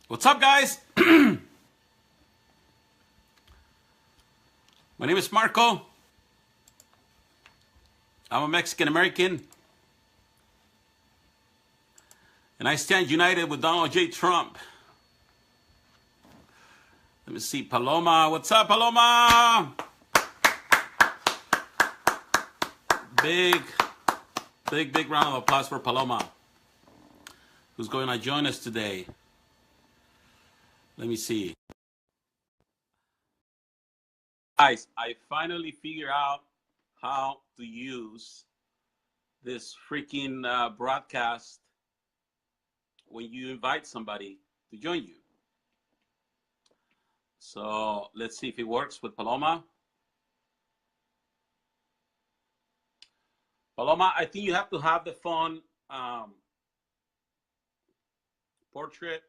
What's up, guys? My name is Marco. I'm a Mexican American. And I stand united with Donald J. Trump. Let me see, Paloma. What's up, Paloma? Big round of applause for Paloma, who's going to join us today. Let me see. Guys, I finally figured out how to use this freaking broadcast when you invite somebody to join you. So let's see if it works with Paloma. Paloma, I think you have to have the phone portrait.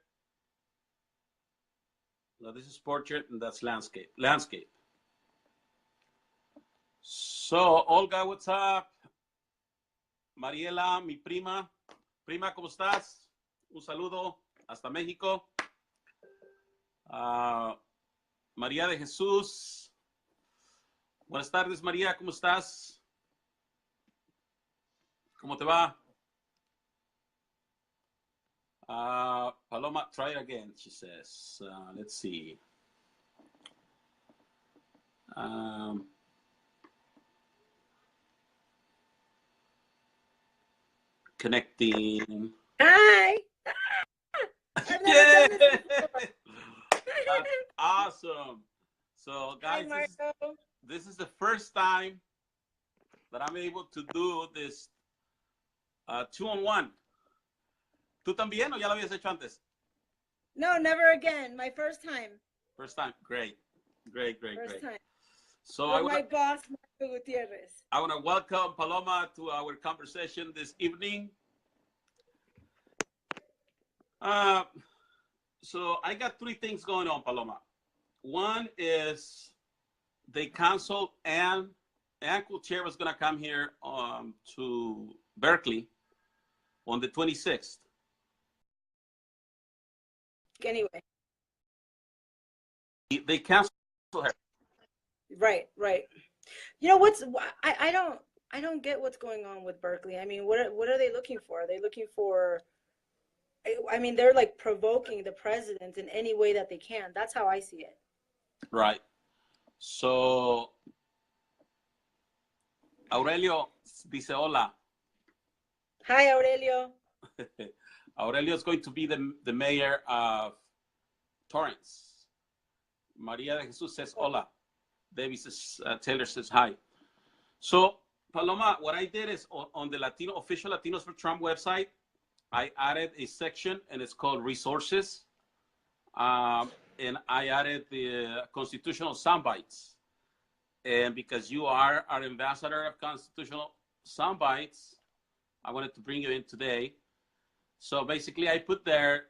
No, this is portrait and that's landscape. Landscape. So, Olga, what's up? Mariela, mi prima. Prima, ¿cómo estás? Un saludo hasta México. María de Jesús. Buenas tardes, María, ¿cómo estás? ¿Cómo te va? Paloma, try it again, she says. Let's see. Connecting. Hi. Yeah. That's awesome. So, guys, this is the first time that I'm able to do this 2-on-1. ¿Tú también o ya lo habías hecho antes? No, never again. My first time. First time. Great. First time. So my boss, Marco Gutierrez. I want to welcome Paloma to our conversation this evening. So I got three things going on, Paloma. One is they canceled and Gutierrez was going to come here to Berkeley on the 26th. Anyway. They canceled her. Right. You know what's I don't get what's going on with Berkeley. I mean, what are they looking for? Are they looking for? I mean, they're like provoking the president in any way that they can. That's how I see it. Right. So Aurelio dice hola. Hi, Aurelio. Aurelio is going to be the mayor of Torrance. Maria de Jesus says hola. David says, Taylor says hi. So, Paloma, what I did is on the official Latinos for Trump website, I added a section and it's called resources. And I added the constitutional soundbites. And because you are our ambassador of constitutional soundbites, I wanted to bring you in today. So basically, I put there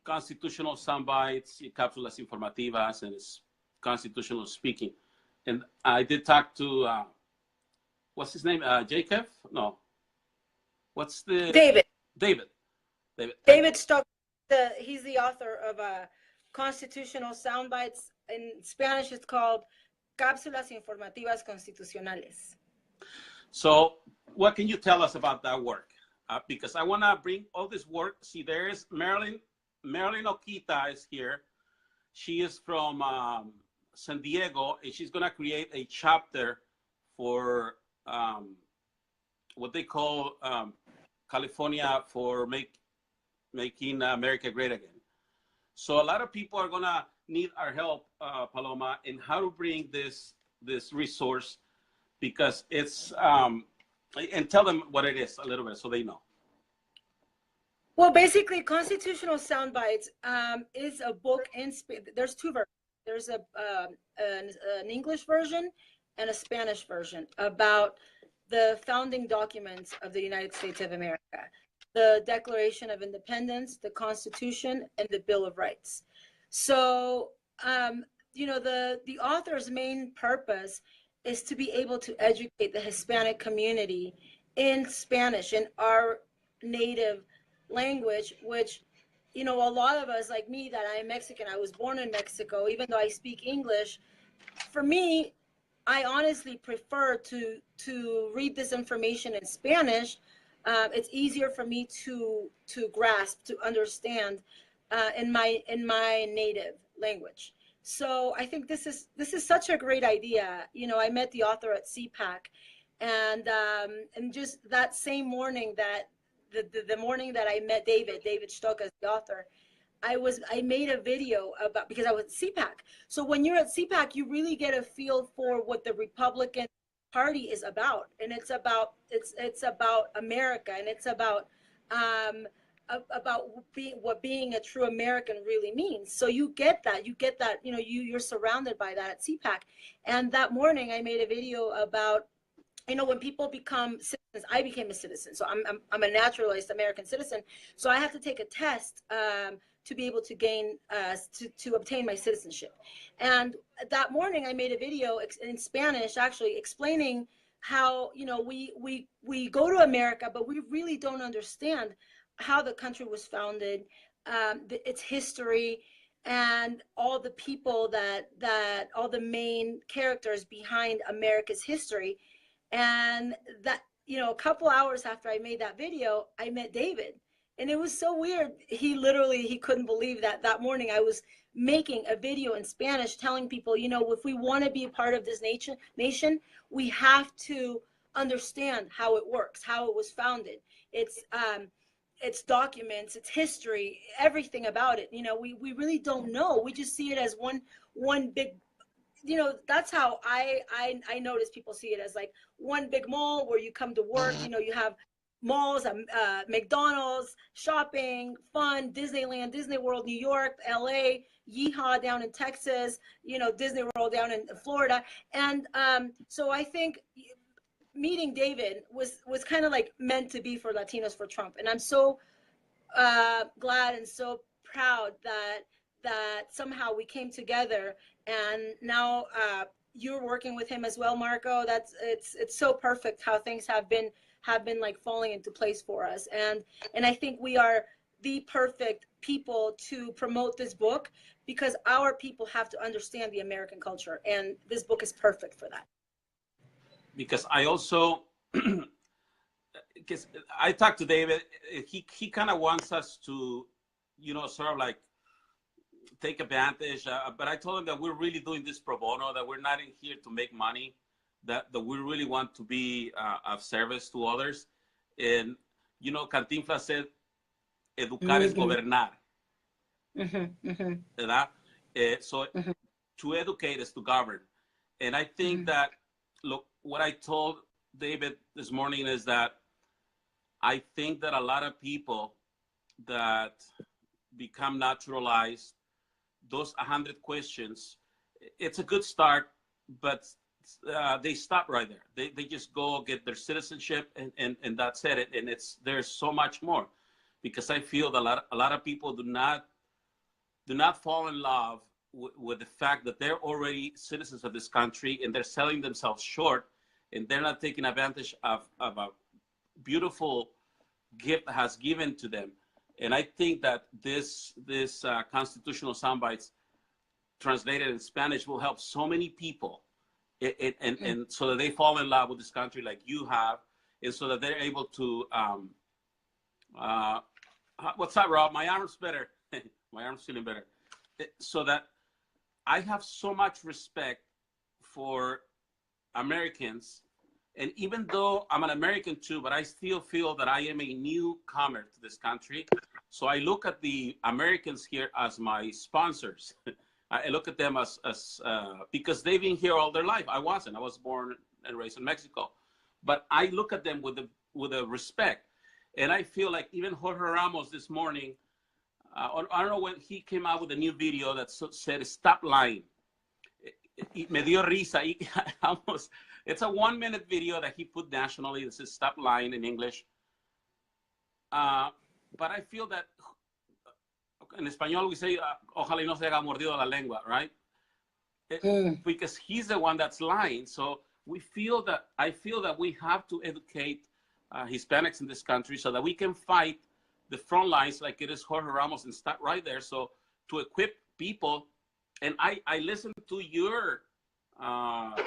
constitutional soundbites, cápsulas informativas, and it's constitutional speaking. And I did talk to, what's his name? Jacob? No. What's the? David Stock. He's the author of constitutional soundbites. In Spanish, it's called cápsulas informativas constitucionales. So what can you tell us about that work? Because I want to bring all this work. See, there's Marilyn Oquita is here. She is from San Diego, and she's going to create a chapter for what they call California for making America great again. So a lot of people are going to need our help, Paloma, in how to bring this resource, because it's and tell them what it is a little bit so they know. Well, basically, Constitutional Soundbites is a book there's two versions. There's an English version and a Spanish version about the founding documents of the United States of America, the Declaration of Independence, the Constitution, and the Bill of Rights. So, you know, the author's main purpose is to be able to educate the Hispanic community in Spanish, in our native language, which you know, a lot of us, like me, that I'm Mexican, I was born in Mexico, even though I speak English, for me, I honestly prefer to read this information in Spanish. It's easier for me to grasp, to understand in my native language. So I think this is such a great idea. You know, I met the author at CPAC, and just that same morning, that the morning that I met David Stock as the author, I made a video about, because I was at CPAC. So when you're at CPAC, you really get a feel for what the Republican Party is about, and it's about America, and it's about what being a true American really means. So you get that, you know, you're surrounded by that at CPAC. And that morning, I made a video about, you know, when people become citizens. I became a citizen, so I'm a naturalized American citizen. So I have to take a test to be able to gain to obtain my citizenship. And that morning, I made a video in Spanish, actually explaining how, you know, we go to America, but we really don't understand how the country was founded, its history, and all the people that all the main characters behind America's history. And that, you know, a couple hours after I made that video, I met David. And it was so weird. He couldn't believe that that morning I was making a video in Spanish telling people, you know, if we want to be a part of this nation, we have to understand how it works, how it was founded. Its documents, its history, everything about it. You know, we really don't know. We just see it as one big, you know, that's how I notice people see it, as like one big mall where you come to work. You know, you have malls, McDonald's, shopping, fun, Disneyland, Disney World, New York, LA, Yeehaw down in Texas, you know, Disney World down in Florida. And so I think meeting David was kind of like meant to be for Latinos for Trump. And I'm so glad and so proud that somehow we came together. And now you're working with him as well, Marco. It's so perfect how things have been like falling into place for us. And I think we are the perfect people to promote this book, because our people have to understand the American culture, and this book is perfect for that. Because I also, because I talked to David, he kind of wants us to, you know, sort of like take advantage. But I told him that we're really doing this pro bono, that we're not in here to make money, that we really want to be of service to others. And, you know, Cantinflas said, educar es gobernar. ¿Verdad? So to educate is to govern. And I think that, look, what I told David this morning is that I think that a lot of people that become naturalized, those 100 questions, it's a good start, but they stop right there. They just go get their citizenship, and that's it. And there's so much more, because I feel that a lot of people do not fall in love with the fact that they're already citizens of this country, and they're selling themselves short, and they're not taking advantage of a beautiful gift that has given to them. And I think that this constitutional soundbites translated in Spanish will help so many people, and so that they fall in love with this country like you have, and so that they're able to, what's up, Rob? My arm's better. My arm's feeling better. So that I have so much respect for Americans. And even though I'm an American too, but I still feel that I am a newcomer to this country. So I look at the Americans here as my sponsors. I look at them as because they've been here all their life. I wasn't. I was born and raised in Mexico. But I look at them with a respect. And I feel like even Jorge Ramos this morning, I don't know when he came out with a new video that said, "Stop lying." Me dio risa. Almost, it's a 1-minute video that he put nationally. It says, "Stop lying" in English. But I feel that in español we say, "Ojalá y no se haya mordido la lengua," right? Because he's the one that's lying. So I feel that we have to educate Hispanics in this country so that we can fight the front lines like it is Jorge Ramos and start right there. So to equip people, and I listened to your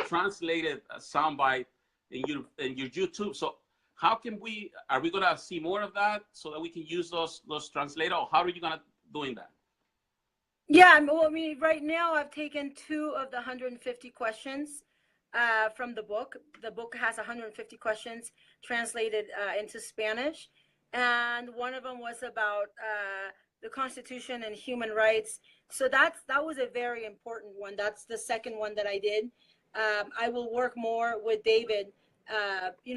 translated soundbite in your YouTube. So how can are we gonna see more of that so that we can use those translators, or how are you gonna doing that? Yeah, well, I mean, right now I've taken 2 of the 150 questions from the book. The book has 150 questions translated into Spanish, and one of them was about the Constitution and human rights. So that was a very important one. That's the second one that I did. I will work more with David,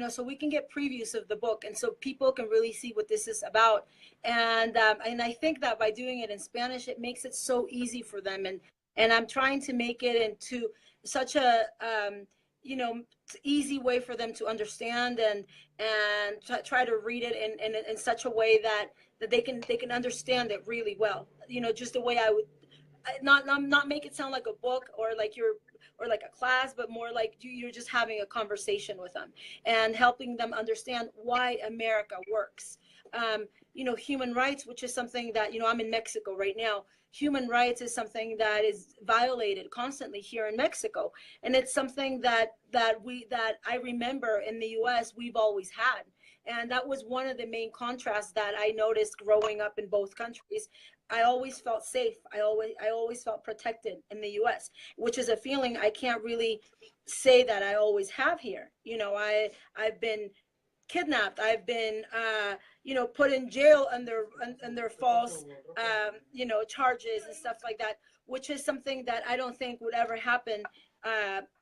so we can get previews of the book, and so people can really see what this is about. And I think that by doing it in Spanish, it makes it so easy for them. And I'm trying to make it into such a easy way for them to understand and try to read it in such a way that they can understand it really well. Just the way I would not make it sound like a book or like a class, but more like you're just having a conversation with them and helping them understand why America works. Human rights, which is something that, I'm in Mexico right now. Human rights is something that is violated constantly here in Mexico. And it's something that I remember in the US we've always had. And that was one of the main contrasts that I noticed growing up in both countries. I always felt safe. I always felt protected in the US, which is a feeling I can't really say that I always have here. I've been kidnapped. I've been, put in jail under false, charges and stuff like that, which is something that I don't think would ever happen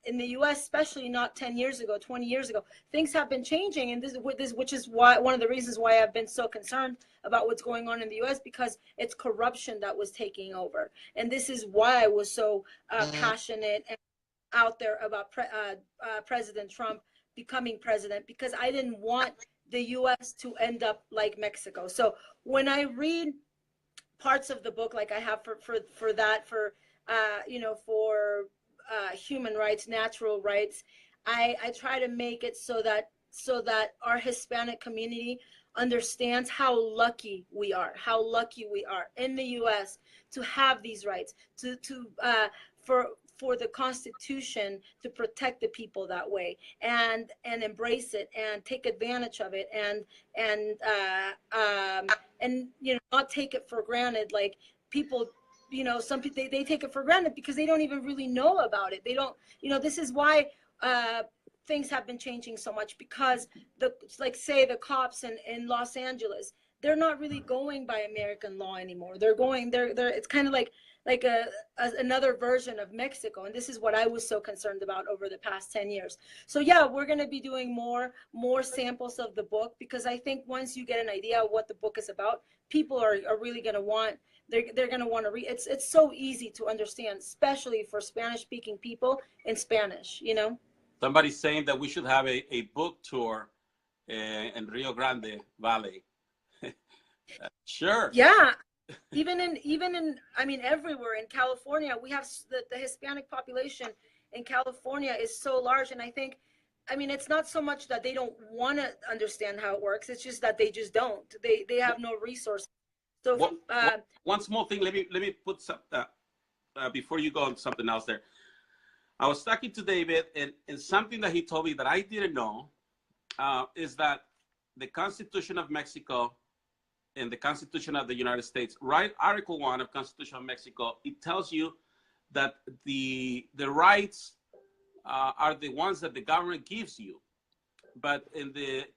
in the U.S., especially not 10 years ago, 20 years ago. Things have been changing, and which is why one of the reasons why I've been so concerned about what's going on in the U.S., because it's corruption that was taking over. And this is why I was so passionate and out there about President Trump becoming president, because I didn't want the U.S. to end up like Mexico. So when I read parts of the book, like I have for human rights, natural rights, I try to make it so that our Hispanic community understands how lucky we are in the U.S. to have these rights, for the Constitution to protect the people that way and embrace it and take advantage of it and not take it for granted. Like people, some people they take it for granted because they don't even really know about it. They don't, this is why things have been changing so much, because say the cops in Los Angeles, they're not really going by American law anymore. It's kind of like another version of Mexico. And this is what I was so concerned about over the past 10 years. So yeah, we're going to be doing more samples of the book, because I think once you get an idea of what the book is about, people are really going to want, they're going to want to read. It's so easy to understand, especially for Spanish speaking people in Spanish, Somebody's saying that we should have a book tour in Rio Grande Valley. Sure. Yeah. Even in I mean, everywhere in California, we have the Hispanic population in California is so large. And I think, it's not so much that they don't want to understand how it works. It's just that they just don't. They have no resources. So one small thing, let me put some before you go on something else there. I was talking to David, and something that he told me that I didn't know is that the Constitution of Mexico and the Constitution of the United States, right? Article 1 of Constitution of Mexico, it tells you that the rights are the ones that the government gives you. But in the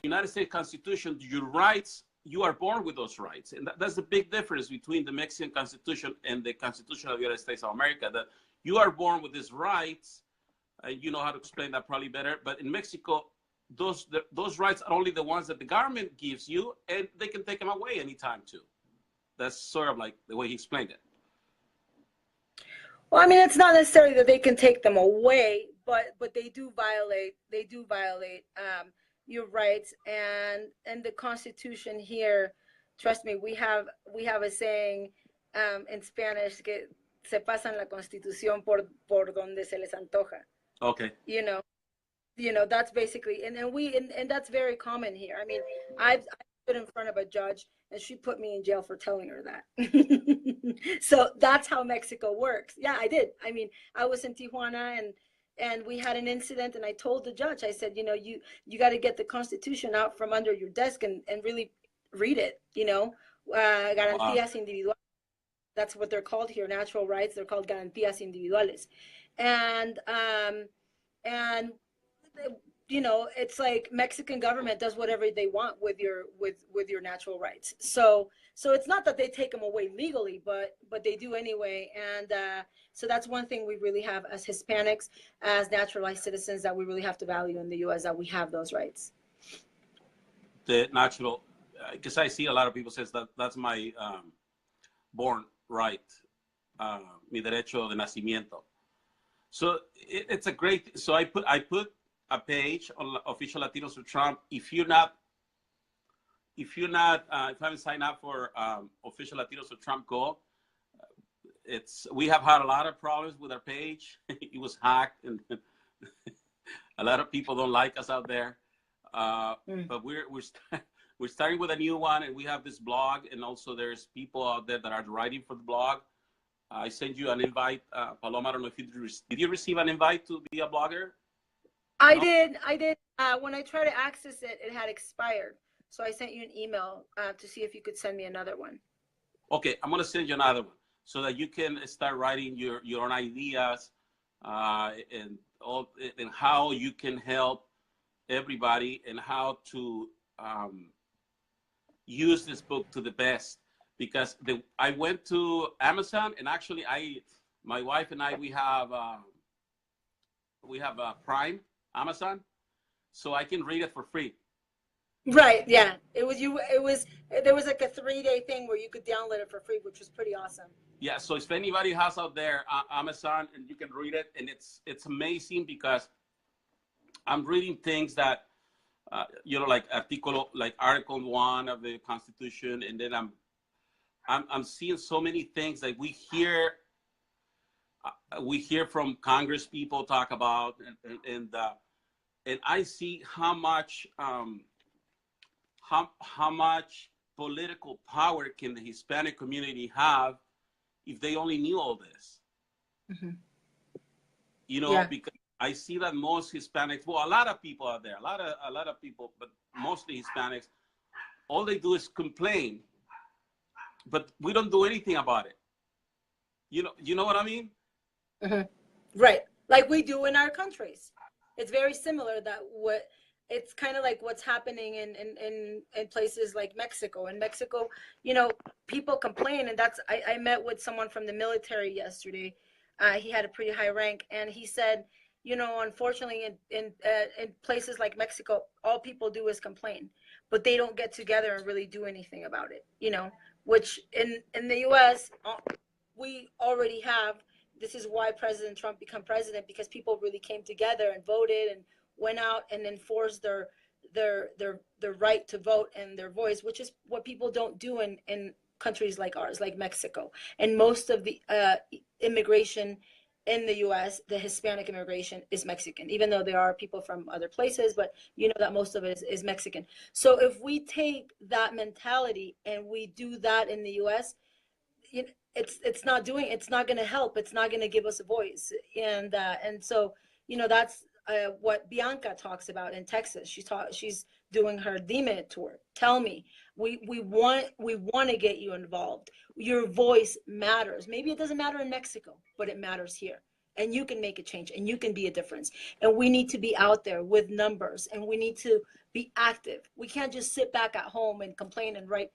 United States Constitution, your rights, you are born with those rights. And that's the big difference between the Mexican Constitution and the Constitution of the United States of America, that you are born with these rights. You know how to explain that probably better. But in Mexico, those rights are only the ones that the government gives you, and they can take them away anytime too. That's sort of like the way he explained it. Well, it's not necessarily that they can take them away, but they do violate your rights. And the Constitution here, trust me, we have a saying in Spanish que se pasan la Constitución por donde se les antoja. Okay. That's basically, and that's very common here. I've stood in front of a judge and she put me in jail for telling her that. So that's how Mexico works. Yeah, I did. I mean, I was in Tijuana, and we had an incident, and I told the judge, I said, you know, you got to get the Constitution out from under your desk and really read it, you know, garantías individuales. That's what they're called here, natural rights. They're called garantías individuales. And you know, it's like Mexican government does whatever they want with your natural rights. So it's not that they take them away legally, but they do anyway. And so that's one thing we really have as Hispanics, as naturalized citizens, that we really have to value in the U.S., that we have those rights. The natural, because I see a lot of people says that's my born right, mi derecho de nacimiento. So it's a great. So I put a page on Official Latinos for Trump. If you haven't signed up for Official Latinos for Trump, go. We have had a lot of problems with our page. It was hacked, and a lot of people don't like us out there. But we're starting with a new one, and we have this blog, and also there's people out there that are writing for the blog. I sent you an invite, Paloma. I don't know if did you receive an invite to be a blogger? I did. When I tried to access it, it had expired. So I sent you an email to see if you could send me another one. Okay, I'm gonna send you another one so that you can start writing your own ideas and how you can help everybody, and how to use this book to the best. Because I went to Amazon, and actually my wife and I, we have Prime Amazon, so I can read it for free. Right. Yeah. There was like a 3-day thing where you could download it for free, which was pretty awesome. Yeah. So if anybody has out there Amazon, and you can read it, and it's amazing, because I'm reading things that you know, like Article 1 of the Constitution, and then I'm seeing so many things that we hear from Congress people talk about, and I see how much political power can the Hispanic community have if they only knew all this. Mm-hmm. You know, yeah. Because I see that most Hispanics, well, a lot of people out there, a lot of people, but mostly Hispanics, all they do is complain, but we don't do anything about it. You know what I mean? Mm-hmm. Right. Like we do in our countries. It's very similar. It's kind of like what's happening in places like Mexico. In Mexico, you know, people complain, and I met with someone from the military yesterday. He had a pretty high rank, and he said, you know, unfortunately, in places like Mexico, all people do is complain, but they don't get together and really do anything about it. You know, which in the U.S. we already have. This is why President Trump became president, because people really came together and voted and went out and enforced their right to vote and their voice, which is what people don't do in countries like ours, like Mexico. And most of the immigration in the U.S., the Hispanic immigration, is Mexican, even though there are people from other places, but you know that most of it is Mexican. So if we take that mentality and we do that in the U.S., you know, it's not going to help. It's not going to give us a voice. And so, you know, that's what Bianca talks about in Texas. She's doing her Dime tour. Tell me, we want to get you involved. Your voice matters. Maybe it doesn't matter in Mexico, but it matters here. And you can make a change, and you can be a difference. And we need to be out there with numbers, and we need to be active. We can't just sit back at home and complain and write,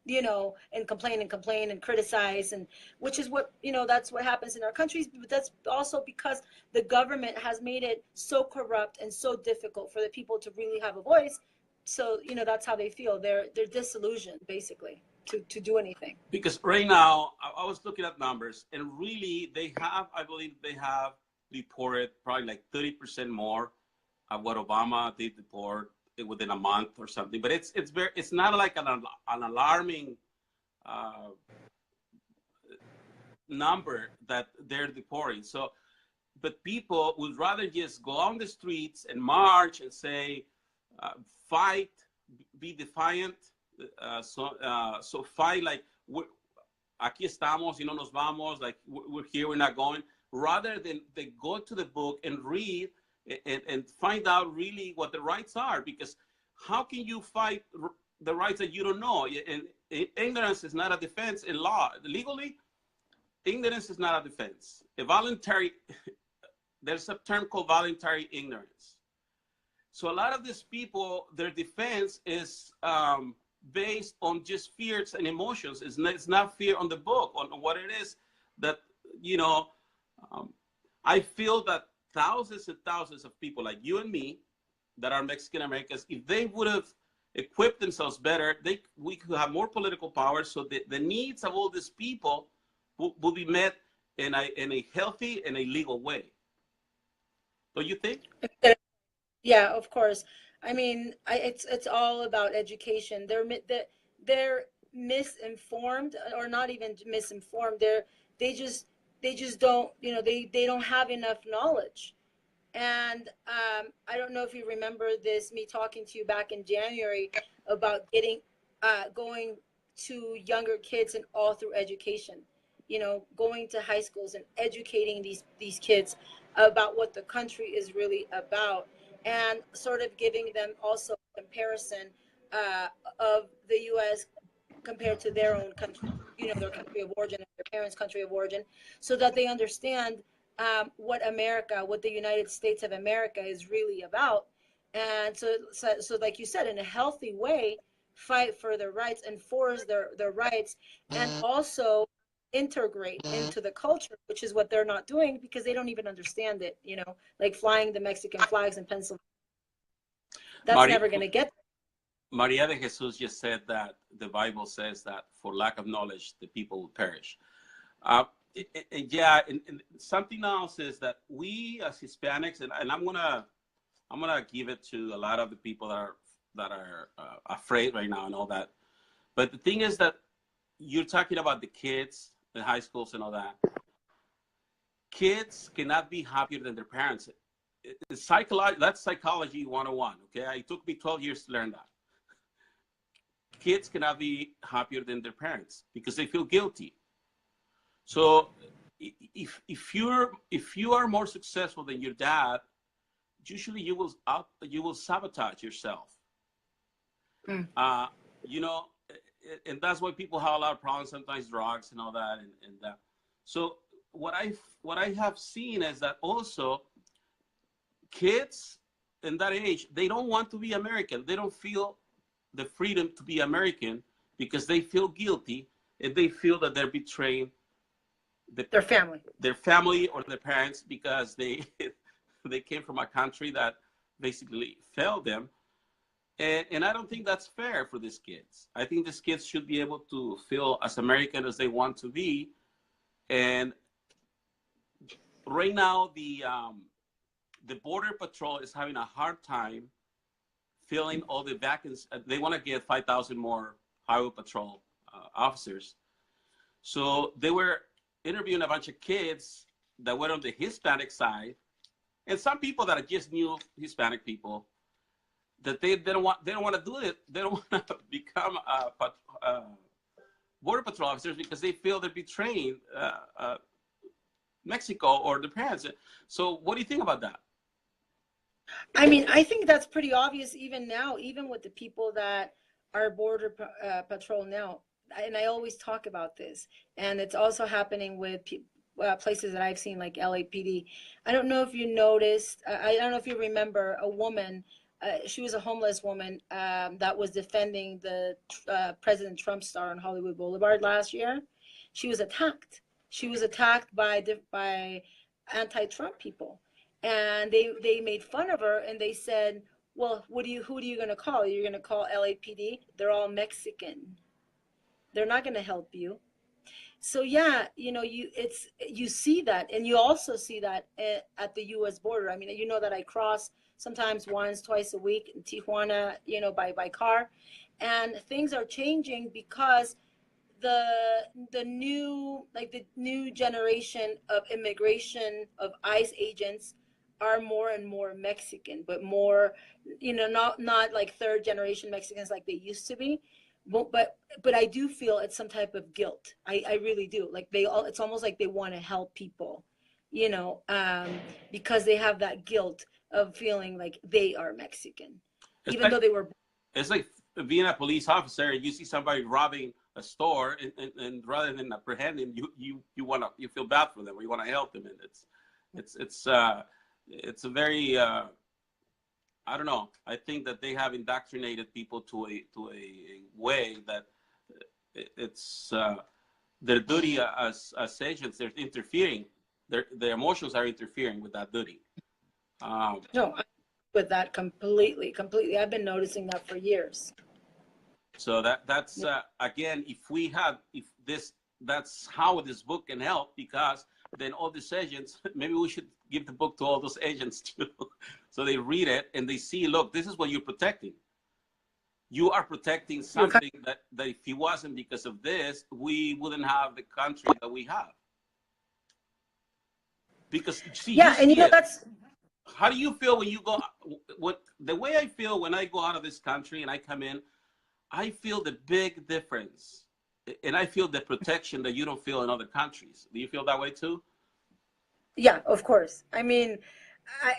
you know, and complain and criticize, and which is what, you know, that's what happens in our countries. But that's also because the government has made it so corrupt and so difficult for the people to really have a voice. So, you know, that's how they feel. They're disillusioned, basically, to do anything. Because right now, I was looking at numbers, and really I believe they have deported probably like 30% more of what Obama did deport within a month or something. But it's not like an alarming number that they're deporting. So, but people would rather just go on the streets and march and say, fight, be defiant, So fight like aquí estamos, y no nos vamos, like we're here, we're not going, rather than they go to the book and read and find out really what the rights are. Because how can you fight the rights that you don't know? And ignorance is not a defense in law. Legally, ignorance is not a defense. There's a term called voluntary ignorance. So a lot of these people, their defense is based on just fears and emotions. It's not fear on the book, on what it is that, I feel that thousands and thousands of people like you and me that are Mexican Americans, if they would have equipped themselves better, we could have more political power. So the needs of all these people will be met in a healthy and a legal way. Don't you think? Yeah, of course. I mean, it's all about education. They're misinformed, or not even misinformed. They just don't, they don't have enough knowledge. And I don't know if you remember this, me talking to you back in January about going to younger kids and all through education, going to high schools and educating these kids about what the country is really about, and sort of giving them also a comparison of the U.S. compared to their own country, their country of origin, and their parents' country of origin, so that they understand what the United States of America is really about. And so like you said, in a healthy way, fight for their rights, enforce their rights, and also integrate into the culture, which is what they're not doing because they don't even understand it, like flying the Mexican flags in Pennsylvania. That's never going to get there. Maria de Jesus just said that the Bible says that for lack of knowledge, the people will perish. Yeah, and something else is that we as Hispanics, and I'm gonna give it to a lot of the people that are afraid right now and all that. But the thing is that you're talking about the kids, the high schools and all that. Kids cannot be happier than their parents. That's psychology 101. Okay, it took me 12 years to learn that. Kids cannot be happier than their parents because they feel guilty. So if you are more successful than your dad, usually you will sabotage yourself. And that's why people have a lot of problems, sometimes drugs and all that and that. So what I have seen is that also kids in that age, they don't want to be American. They don't feel the freedom to be American because they feel guilty and they feel that they're betraying their family or their parents because they came from a country that basically failed them. And I don't think that's fair for these kids. I think these kids should be able to feel as American as they want to be. And right now, the Border Patrol is having a hard time filling all the vacancies. They want to get 5,000 more Highway Patrol officers. So they were interviewing a bunch of kids that were on the Hispanic side, and some people that are just new Hispanic people, that they don't want to do it. They don't want to become Border Patrol officers because they feel they're betraying Mexico or their parents. So what do you think about that? I mean, I think that's pretty obvious even now, even with the people that are Border Patrol now. And I always talk about this, and it's also happening with places that I've seen like LAPD. I don't know if you noticed, I don't know if you remember a woman, she was a homeless woman that was defending the President Trump star on Hollywood Boulevard last year. She was attacked. She was attacked by anti-Trump people. And they made fun of her, and they said, well, who are you going to call? You're going to call LAPD? They're all Mexican. They're not going to help you. So yeah, you see that, and you also see that at the U.S. border. I mean, you know that I cross sometimes once, twice a week in Tijuana, by car, and things are changing because the new generation of immigration of ICE agents are more and more Mexican, but more, not like third generation Mexicans like they used to be. But I do feel it's some type of guilt. I really do. Like it's almost like they want to help people, you know, because they have that guilt of feeling like they are Mexican, It's even like though they were. it's like being a police officer. You see somebody robbing a store, and rather than apprehending, you feel bad for them, or you want to help them, and it's a very I don't know. I think that they have indoctrinated people to a way that it's their duty as agents. They're interfering. Their emotions are interfering with that duty. No, with that completely. I've been noticing that for years. So that's again, that's how this book can help, because then all these agents, maybe we should give the book to all those agents too, so they read it and they see, look, this is what you're protecting. You are protecting something that if it wasn't because of this, we wouldn't have the country that we have. Because see, yeah, and you know that's. How do you feel when you go? The way I feel when I go out of this country and I come in, I feel the big difference, and I feel the protection that you don't feel in other countries. Do you feel that way too? Yeah, of course. I mean,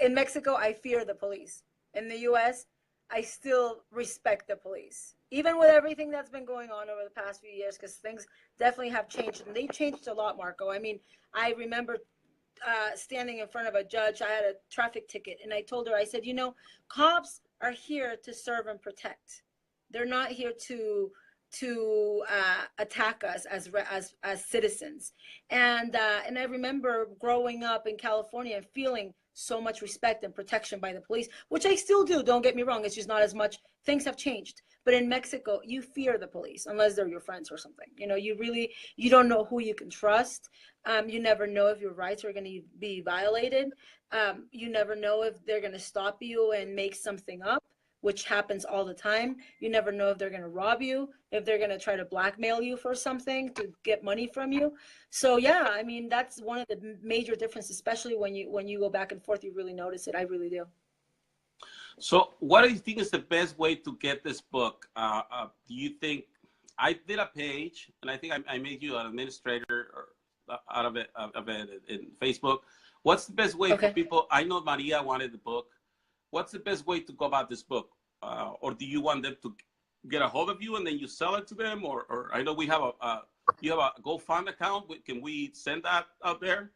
in Mexico, I fear the police. In the U.S., I still respect the police, even with everything that's been going on over the past few years, because things definitely have changed, and they've changed a lot, Marco. I mean, I remember standing in front of a judge. I had a traffic ticket, and I told her, I said, you know, cops are here to serve and protect. They're not here to attack us as citizens. And I remember growing up in California and feeling so much respect and protection by the police, which I still do. Don't get me wrong. It's just not as much. Things have changed. But in Mexico, you fear the police unless they're your friends or something. You know, you don't know who you can trust. You never know if your rights are going to be violated. You never know if they're going to stop you and make something up, which happens all the time. You never know if they're going to rob you, if they're going to try to blackmail you for something to get money from you. So yeah, I mean, that's one of the major differences, especially when you go back and forth, you really notice it. I really do. So what do you think is the best way to get this book? Do you think, I did a page, and I think I made you an administrator out of it in Facebook. What's the best way for people? I know Maria wanted the book. What's the best way to go about this book? Or do you want them to get a hold of you and then you sell it to them? Or I know we have you have a GoFund account. Can we send that out there?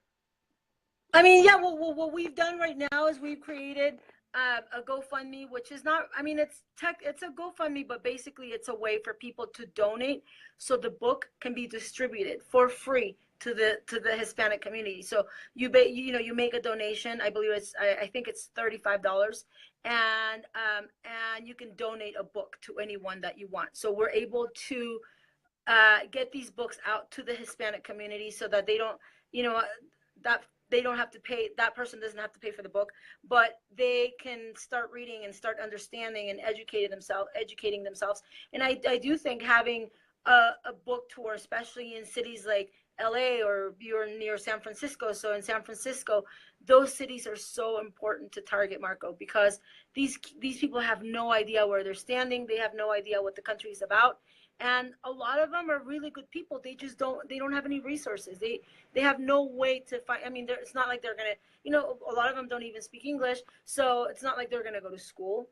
I mean, yeah, well, what we've done right now is we've created a GoFundMe, which is not, I mean, it's a GoFundMe, but basically it's a way for people to donate so the book can be distributed for free to the Hispanic community. So you make a donation. I believe I think it's $35, and you can donate a book to anyone that you want. So we're able to get these books out to the Hispanic community so that they don't, that they don't have to pay, that person doesn't have to pay for the book, but they can start reading and start understanding and educating themselves. And I do think having a book tour, especially in cities like LA, or you're near San Francisco. So in San Francisco, those cities are so important to target, Marco, because these people have no idea where they're standing. They have no idea what the country is about. And a lot of them are really good people. They just don't have any resources. They have no way to find, I mean, it's not like they're going to, a lot of them don't even speak English. So it's not like they're going to go to school.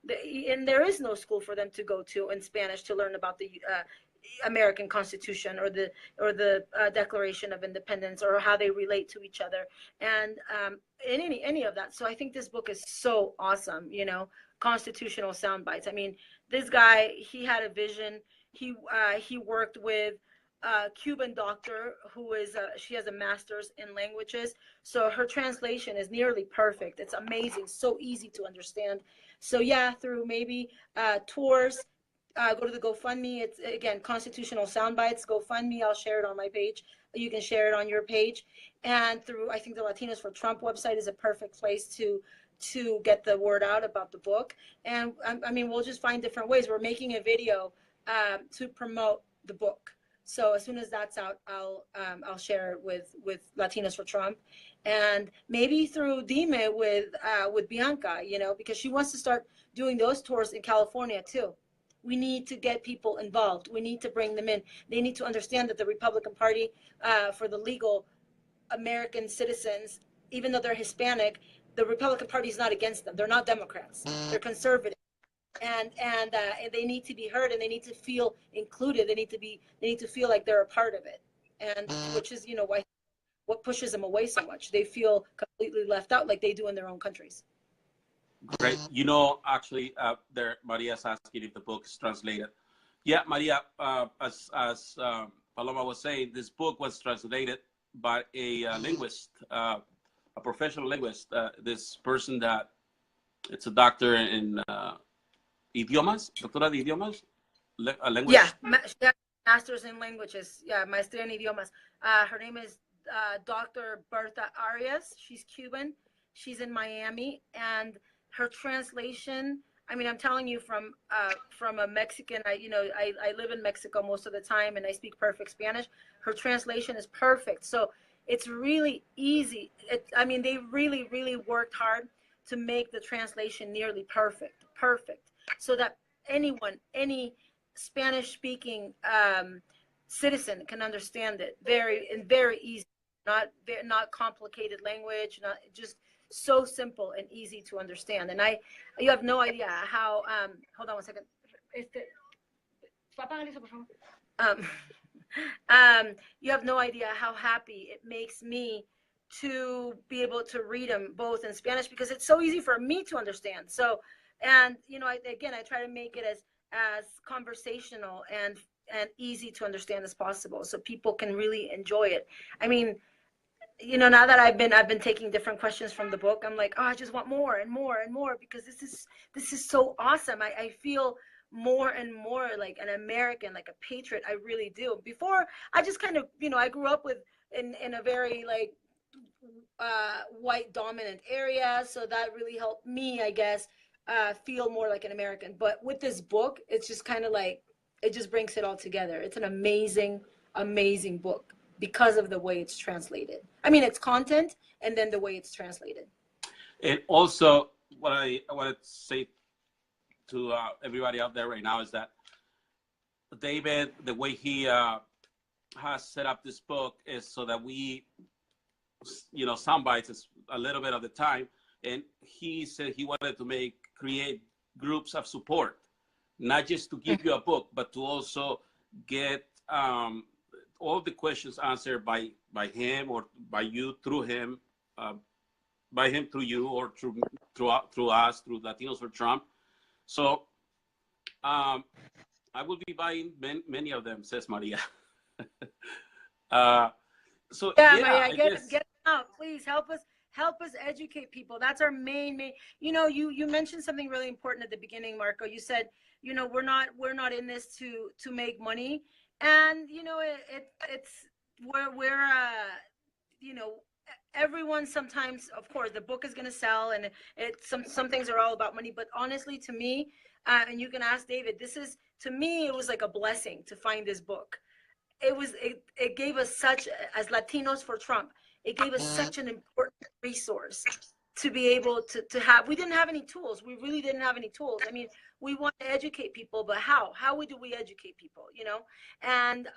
And there is no school for them to go to in Spanish to learn about the American Constitution or the Declaration of Independence, or how they relate to each other, and any of that. So I think this book is so awesome. Constitutional sound bites. I mean, this guy, he had a vision. He worked with a Cuban doctor who is she has a master's in languages, so her translation is nearly perfect. It's amazing, so easy to understand. So yeah, through maybe tours. Go to the GoFundMe. It's, again, Constitutional Soundbites, GoFundMe. I'll share it on my page. You can share it on your page. And through, I think the Latinos for Trump website is a perfect place to get the word out about the book. And I mean, we'll just find different ways. We're making a video to promote the book. So as soon as that's out, I'll share it with Latinos for Trump, and maybe through Dime with Bianca, because she wants to start doing those tours in California too. We need to get people involved. We need to bring them in. They need to understand that the Republican Party, for the legal American citizens, even though they're Hispanic, the Republican Party is not against them. They're not Democrats. They're conservative. And they need to be heard, and they need to feel included. They need to feel like they're a part of it. And which is, why, what pushes them away so much. They feel completely left out, like they do in their own countries. Great. Actually, there, Maria's asking if the book is translated. Yeah, Maria, as Paloma was saying, this book was translated by a linguist, a professional linguist. This person that it's a doctor in idiomas, doctora de idiomas, a language. Yeah, she has master's in languages. Yeah, maestría en idiomas. Her name is Dr. Berta Arias. She's Cuban. She's in Miami, and her translation, I mean, I'm telling you, from a Mexican, I live in Mexico most of the time, and I speak perfect Spanish. Her translation is perfect. So it's really easy. I mean, they really, really worked hard to make the translation nearly perfect, so that anyone, any Spanish-speaking citizen can understand it very easy. Not complicated language, not just so simple and easy to understand. And you have no idea how, hold on one second. You have no idea how happy it makes me to be able to read them both in Spanish, because it's so easy for me to understand. So, and I try to make it as conversational and easy to understand as possible, so people can really enjoy it. I mean, now that I've been taking different questions from the book, I'm like, oh, I just want more and more and more, because this is so awesome. I feel more and more like an American, like a patriot. I really do. Before, I just kind of, I grew up in a very like white dominant area, so that really helped me, I guess, feel more like an American. But with this book, it's just kind of like, it just brings it all together. It's an amazing book, because of the way it's translated. I mean, it's content, and then the way it's translated. And also, what I want to say to everybody out there right now is that David, the way he has set up this book is so that we, sound bites is a little bit of the time. And he said he wanted to create groups of support, not just to give you a book, but to also get all the questions answered by him, or by you through him, by him through you, or through us, through Latinos for Trump. So I will be buying many of them, says Maria. So yeah, Maria, get out, please help us educate people. That's our main. You mentioned something really important at the beginning, Marco. You said, we're not in this to make money. And it's we're everyone, sometimes, of course, the book is going to sell, and some things are all about money. But honestly, to me, and you can ask David, to me, it was like a blessing to find this book. It gave us such, as Latinos for Trump, it gave us such an important resource to be able to have. We didn't have any tools. We really didn't have any tools. I mean, we want to educate people, but how do we educate people, and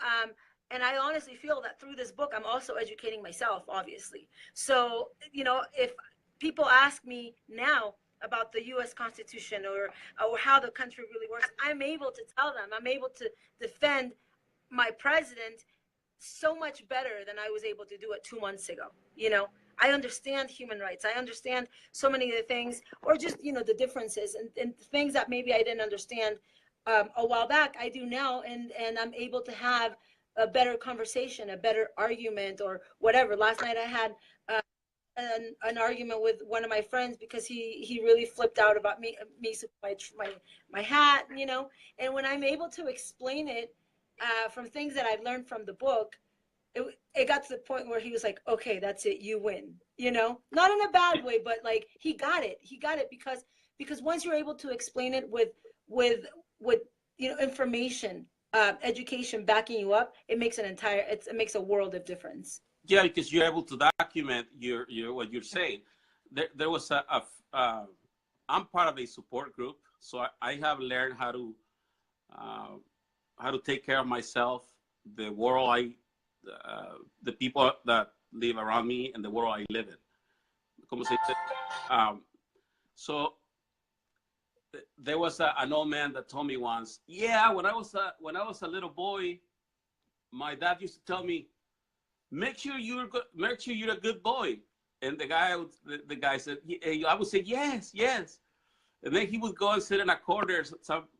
I honestly feel that through this book, I'm also educating myself, obviously. So, if people ask me now about the U.S. Constitution or how the country really works, I'm able to tell them. I'm able to defend my president so much better than I was able to do it 2 months ago. I understand human rights. I understand so many of the things, or just, the differences and things that maybe I didn't understand a while back, I do now. And I'm able to have a better conversation, a better argument, or whatever. Last night I had an argument with one of my friends because he really flipped out about me my hat, and when I'm able to explain it from things that I've learned from the book, it got to the point where he was like, okay, that's it, you win, not in a bad way, but like he got it because once you're able to explain it with information, education backing you up, it makes it makes a world of difference. Yeah, because you're able to document what you're saying. There was I'm part of a support group, so I have learned how to how to take care of myself, the world the people that live around me, and the world I live in. Como se dice? So there was an old man that told me once, yeah, when I was a little boy, my dad used to tell me, make sure you're a good boy. And the guy said, I would say, yes, yes. And then he would go and sit in a corner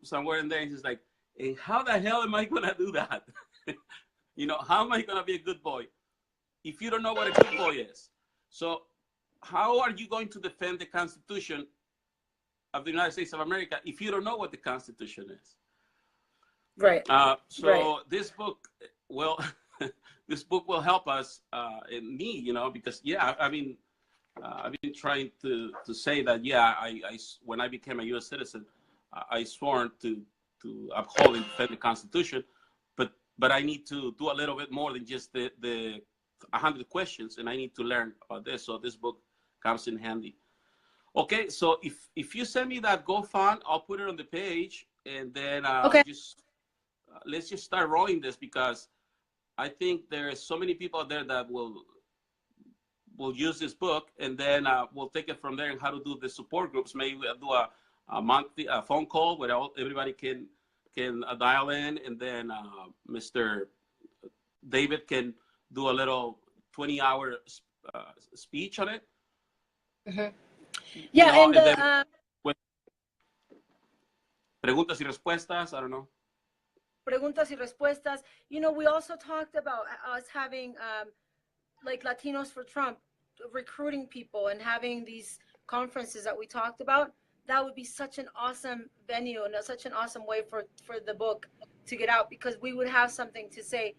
somewhere in there. And he's like, hey, how the hell am I going to do that? You know, how am I going to be a good boy if you don't know what a good boy is? So how are you going to defend the Constitution of the United States of America if you don't know what the Constitution is? Right. This book, well, this book will help us, and me, you know, because yeah, I mean, I've been trying to say that, yeah, I when I became a U.S. citizen, I sworn to uphold and defend the Constitution, but I need to do a little bit more than just the 100 questions, and I need to learn about this. So this book comes in handy. Okay, so if you send me that GoFund, I'll put it on the page, and then okay. Let's just start rolling this, because I think there are so many people out there that will use this book, and then we'll take it from there and how to do the support groups. Maybe we'll do a monthly phone call where everybody can dial in, and then Mr. David can do a little 20-hour speech on it. Mm-hmm. Yeah, you know, and then, preguntas y respuestas, I don't know. Preguntas y respuestas. You know, we also talked about us having like Latinos for Trump, recruiting people and having these conferences that we talked about. That would be such an awesome venue and such an awesome way for the book to get out, because we would have something to say.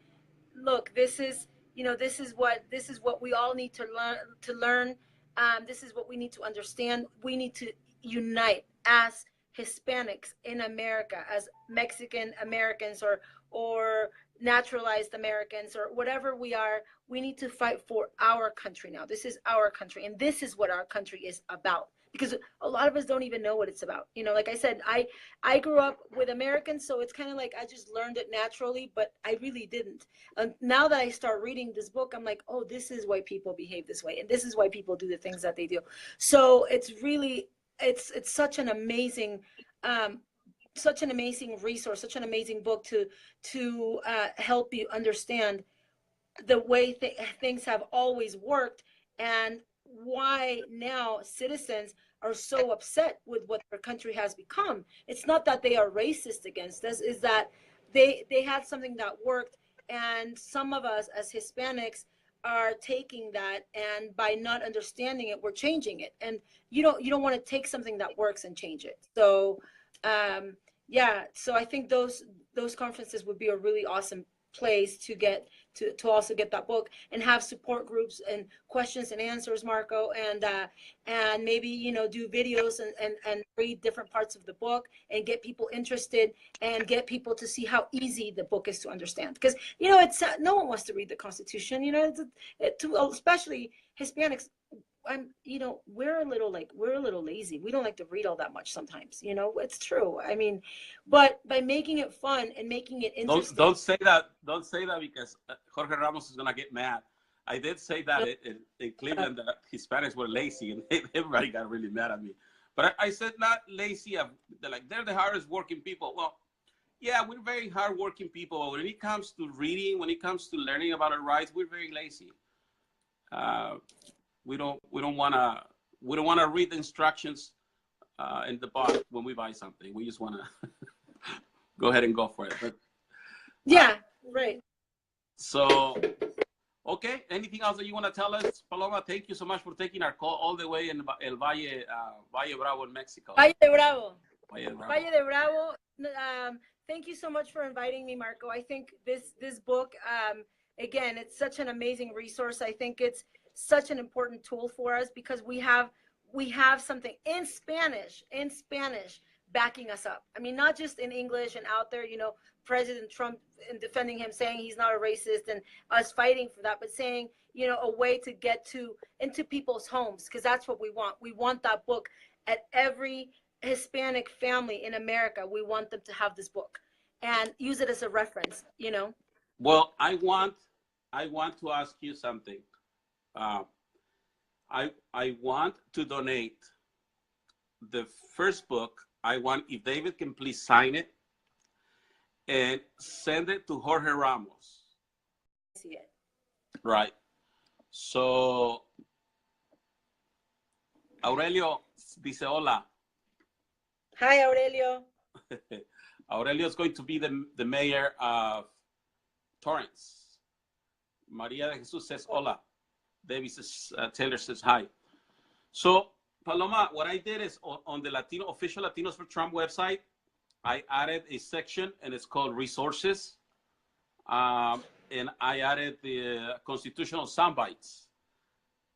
Look, this is, you know, this is what we all need to learn. This is what we need to understand. We need to unite as Hispanics in America, as Mexican Americans or naturalized Americans or whatever we are. We need to fight for our country now. This is our country, and this is what our country is about. Because a lot of us don't even know what it's about. You know, like I said, I grew up with Americans, so it's kind of like I just learned it naturally, but I really didn't. And now that I start reading this book, I'm like, oh, this is why people behave this way, and this is why people do the things that they do. So it's really, it's such an amazing resource, such an amazing book to help you understand the way things have always worked, and why now citizens are so upset with what their country has become. It's not that they are racist against us, is that they had something that worked, and some of us as Hispanics are taking that, and by not understanding it, we're changing it. And you don't want to take something that works and change it. So yeah, so I think those conferences would be a really awesome place to get to also get that book and have support groups and questions and answers, Marco, and maybe, you know, do videos and read different parts of the book and get people interested and get people to see how easy the book is to understand. Because, you know, it's no one wants to read the Constitution, you know, especially Hispanics. You know, we're a little lazy. We don't like to read all that much sometimes, you know. It's true. I mean, but by making it fun and making it interesting. Don't say that because Jorge Ramos is gonna get mad. I did say that in Cleveland that Hispanics were lazy, and everybody got really mad at me. But I said not lazy. They're the hardest working people. Well, yeah, we're very hard working people. But when it comes to reading, when it comes to learning about our rights, we're very lazy. We don't want to read the instructions in the box when we buy something. We just want to go ahead and go for it. But yeah, right. So, okay. Anything else that you want to tell us, Paloma? Thank you so much for taking our call all the way in El Valle Bravo in Mexico. Valle de Bravo. Valle de Bravo. Thank you so much for inviting me, Marco. I think this book, again, it's such an amazing resource. I think it's such an important tool for us because we have something in Spanish backing us up. I mean, not just in English and out there, you know, President Trump and defending him, saying he's not a racist, and us fighting for that, but saying, you know, a way to get into people's homes, because that's what we want. We want that book at every Hispanic family in America. We want them to have this book. and use it as a reference, you know? Well, I want to ask you something. Uh, I want to donate the first book. I want, if David can please sign it and send it to Jorge Ramos. See it. Right. So Aurelio dice hola. Hi, Aurelio. Aurelio is going to be the mayor of Torrance. Maria de Jesus says hola. David says, Taylor says hi. So Paloma, what I did is on the official Latinos for Trump website, I added a section and it's called resources. And I added the constitutional soundbites.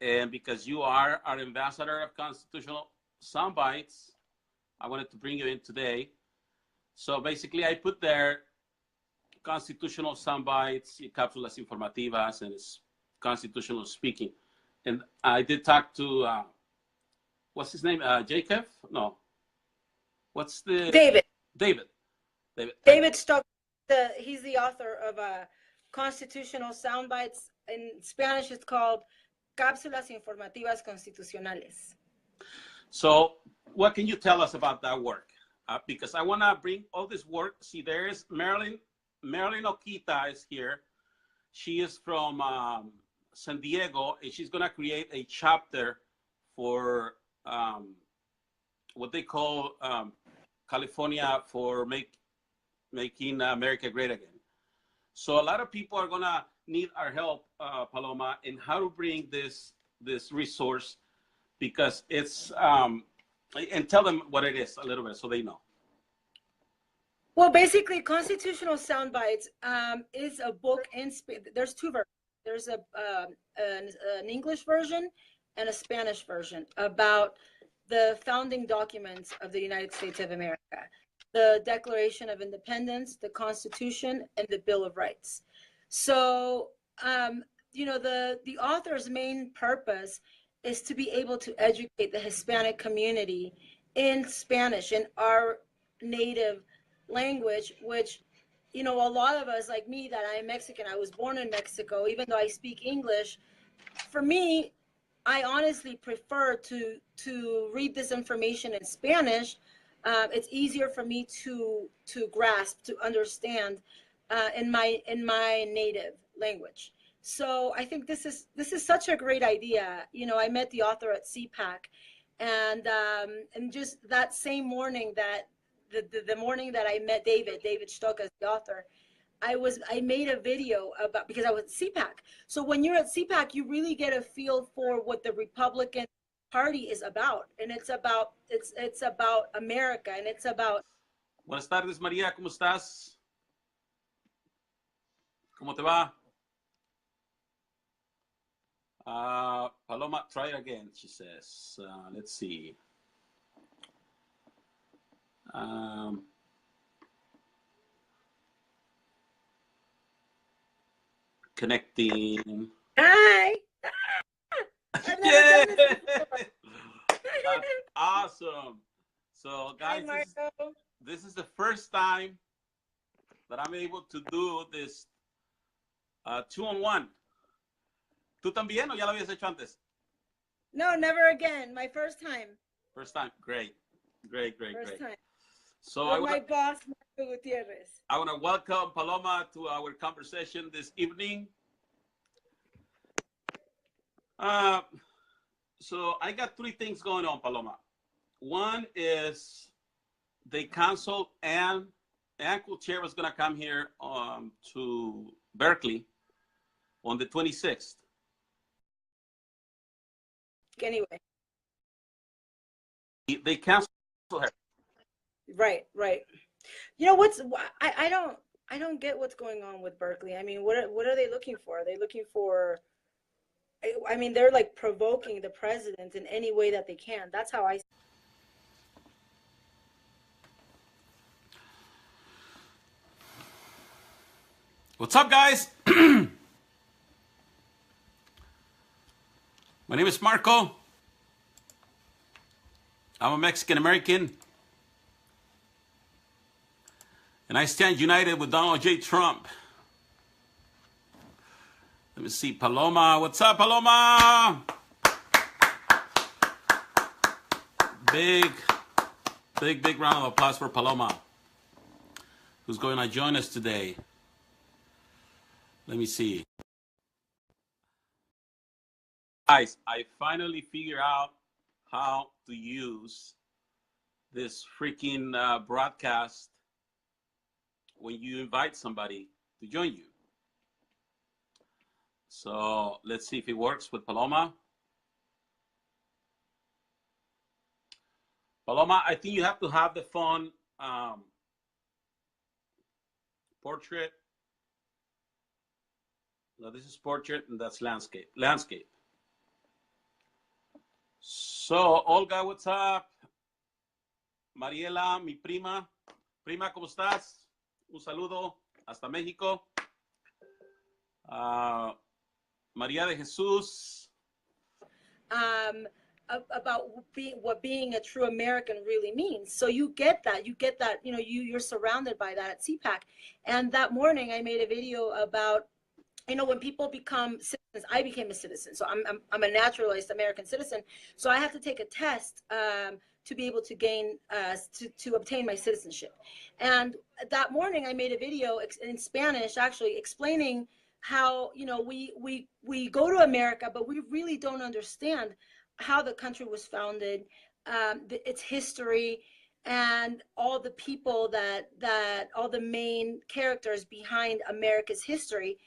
And because you are our ambassador of constitutional soundbites, I wanted to bring you in today. So basically I put there constitutional soundbites, cápsulas informativas, and it's constitutional speaking. And I did talk to, what's his name? Jacob? No. What's the? David. David Stock. He's the author of constitutional soundbites. In Spanish, it's called cápsulas informativas constitucionales. So what can you tell us about that work? Because I want to bring all this work. See, there's Marilyn Oquita is here. She is from San Diego, and she's going to create a chapter for what they call California for making America great again. So a lot of people are going to need our help, Paloma, in how to bring this resource, because it's and tell them what it is a little bit so they know. Well, basically, constitutional soundbites is a book there's two versions. There's an English version and a Spanish version about the founding documents of the United States of America, the Declaration of Independence, the Constitution, and the Bill of Rights. So, you know, the author's main purpose is to be able to educate the Hispanic community in Spanish, in our native language, which, you know, a lot of us, like me, that I'm Mexican, I was born in Mexico, even though I speak English, for me, I honestly prefer to read this information in Spanish. It's easier for me to grasp, to understand in my native language. So I think this is such a great idea. You know, I met the author at CPAC, and just that same morning, that the morning that I met David Stock as the author, I made a video about, because I was at CPAC. So when you're at CPAC, you really get a feel for what the Republican Party is about, and it's about America, and it's about. Buenas tardes, María, ¿cómo estás? ¿Cómo te va? Paloma, try it again, she says. Let's see. Connecting. Hi. Yeah. That's awesome. So, guys, Hi, this is the first time that I'm able to do this 2-on-1. ¿Tú también o ya lo habías hecho antes? No, never again. My first time. First time. Great. First time. So my boss, Marco Gutierrez. I want to welcome Paloma to our conversation this evening. So I got three things going on, Paloma. One is they canceled and Gutierrez was going to come here to Berkeley on the 26th. Anyway. They canceled her. Right. You know I don't get what's going on with Berkeley. I mean, what are they looking for? Are they looking for? I mean, they're like provoking the president in any way that they can. That's how I. What's up, guys? My name is Marco. I'm a Mexican American. And I stand united with Donald J. Trump. Let me see, Paloma. What's up, Paloma? Big round of applause for Paloma, who's going to join us today. Let me see. Guys, I finally figured out how to use this freaking broadcast when you invite somebody to join you. So let's see if it works with Paloma. Paloma, I think you have to have the phone portrait. No, this is portrait and that's landscape. Landscape. So, Olga, what's up? Mariela, mi prima. Prima, ¿cómo estás? Un saludo hasta México. María de Jesús. About what being a true American really means. So you get that, you know, you're surrounded by that at CPAC. And that morning I made a video about, you know, when people become citizens. I became a citizen, so I'm a naturalized American citizen. So I have to take a test to be able to gain to obtain my citizenship. And that morning I made a video in Spanish, actually explaining how, you know, we go to America, but we really don't understand how the country was founded, its history, and all the people that all the main characters behind America's history.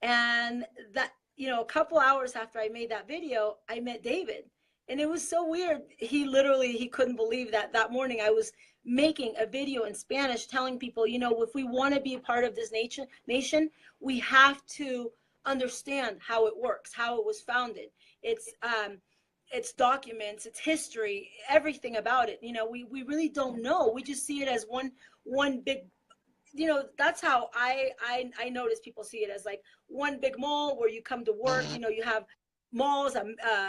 And that, you know, a couple hours after I made that video, I met David, and it was so weird. He couldn't believe that morning I was making a video in Spanish telling people, you know, if we want to be a part of this nation, we have to understand how it works, how it was founded. Its documents, its history, everything about it. You know, we really don't know. We just see it as one big, you know, that's how I notice people see it, as like one big mall where you come to work. You know, you have malls,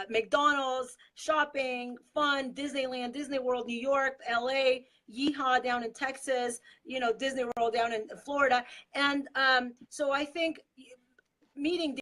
McDonald's, shopping, fun, Disneyland, Disney World, New York, LA, Yeehaw down in Texas, you know, Disney World down in Florida. And so I think meeting